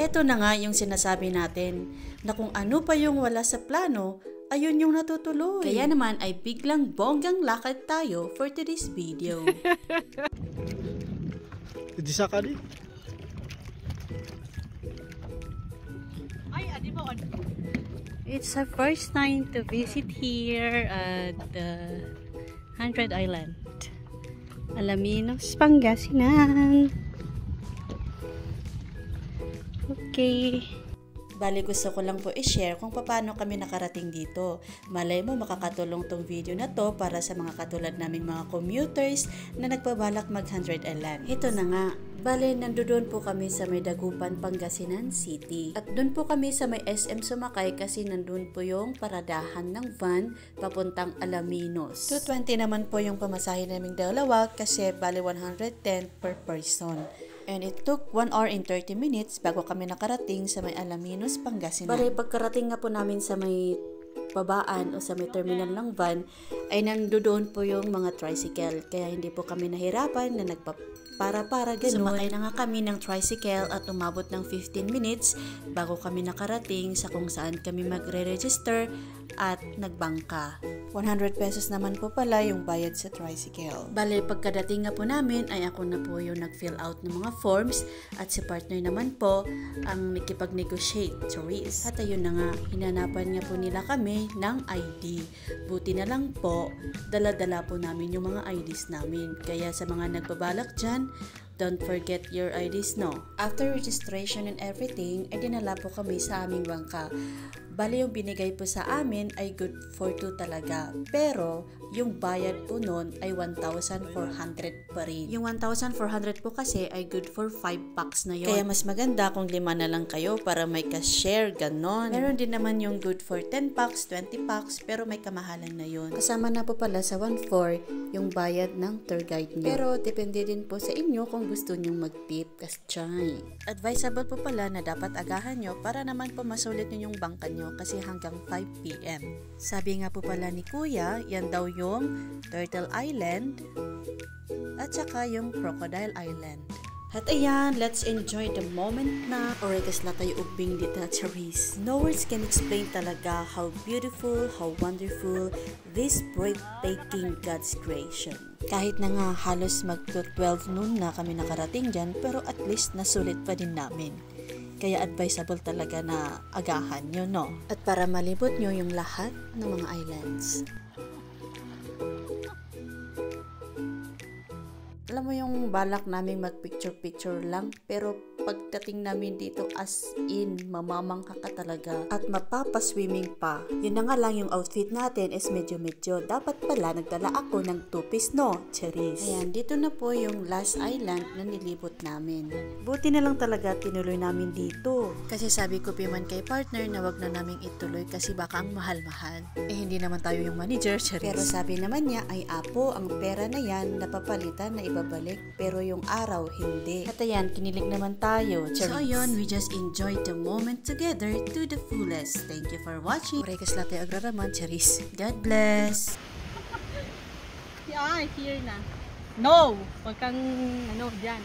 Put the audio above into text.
Eto na nga yung sinasabi natin, na kung ano pa yung wala sa plano, ayun yung natutuloy. Kaya naman ay biglang bonggang lakad tayo for today's video. Disa ka di? Ay, adi ba? It's our first time to visit here at the 100 Island. Alaminos, Pangasinan. Okay. Bali, gusto ko lang po i-share kung paano kami nakarating dito. Malay mo makakatulong tong video na to para sa mga katulad naming mga commuters na nagbabalak mag 100 Island. Ito na nga. Bale, nandoon po kami sa may Dagupan, Pangasinan City. At doon po kami sa may SM sumakay kasi nandun po yung paradahan ng van papuntang Alaminos. 220 naman po yung pamasahe naming dalawa kasi bale 110 per person. And it took 1 hour and 30 minutes bago kami nakarating sa may Alaminos, Pangasinan. Bale, pagkarating nga po namin sa may babaan o sa may terminal ng van ay nandoon po yung mga tricycle. Kaya hindi po kami nahirapan na para ganun. Sumakay na nga kami ng tricycle at umabot ng 15 minutes bago kami nakarating sa kung saan kami magre-register at nagbangka. 100 pesos naman po pala yung bayad sa tricycle. Bale, pagkadating nga po namin ay ako na po yung nag-fill out ng mga forms at si partner naman po ang nakipag-negotiate, Charis. At ayun na nga, hinanapan nga po nila kami ng ID. Buti na lang po, dala-dala po namin yung mga IDs namin. Kaya sa mga nagbabalak dyan, don't forget your IDs, no? After registration and everything, ay dinala po kami sa aming bangka. Bali, yung binigay po sa amin ay good for 2 talaga. Pero, yung bayad po nun ay 1,400 pa rin. Yung 1,400 po kasi ay good for 5 packs na yun. Kaya mas maganda kung 5 na lang kayo para may ka-share, ganon. Meron din naman yung good for 10 packs, 20 packs, pero may kamahalan na yun. Kasama na po pala sa 1,400 yung bayad ng tour guide nyo. Pero, depende din po sa inyo kung gusto nyong mag-tip. Kasi, advisable po pala na dapat agahan nyo para naman po masulit nyo yung bangka nyo kasi hanggang 5 PM. Sabi nga po pala ni Kuya, yan daw yung Turtle Island at saka yung Crocodile Island. At ayan, let's enjoy the moment na orekas na tayo ubing dito at Charis. No words can explain talaga how beautiful, how wonderful this breathtaking God's creation. Kahit na nga halos mag-12 noon na kami nakarating dyan, pero at least nasulit pa din namin. Kaya advisable talaga na agahan nyo, no? At para malibot nyo yung lahat ng mga islands. Alam mo yung balak namin mag-picture-picture lang, pero pagdating namin dito as in, mamamangka ka talaga at mapapaswimming pa. Yun na nga lang yung outfit natin is medyo-medyo. Dapat pala nagdala ako ng 2-piece, no? Charis. Ayan, dito na po yung last island na nilibot namin. Buti na lang talaga tinuloy namin dito. Kasi sabi ko piman kay partner na wag na namin ituloy kasi baka ang mahal-mahal. Eh hindi naman tayo yung manager, Charis. Pero sabi naman niya ay apo, ang pera na yan napapalitan na ibabalik, pero yung araw hindi. At ayan, kinilig naman tayo. So ayun, we just enjoyed the moment together to the fullest. Thank you for watching. Orekas latte agraraman, Charis. God bless. Ay, here na. No! Huwag kang, dyan.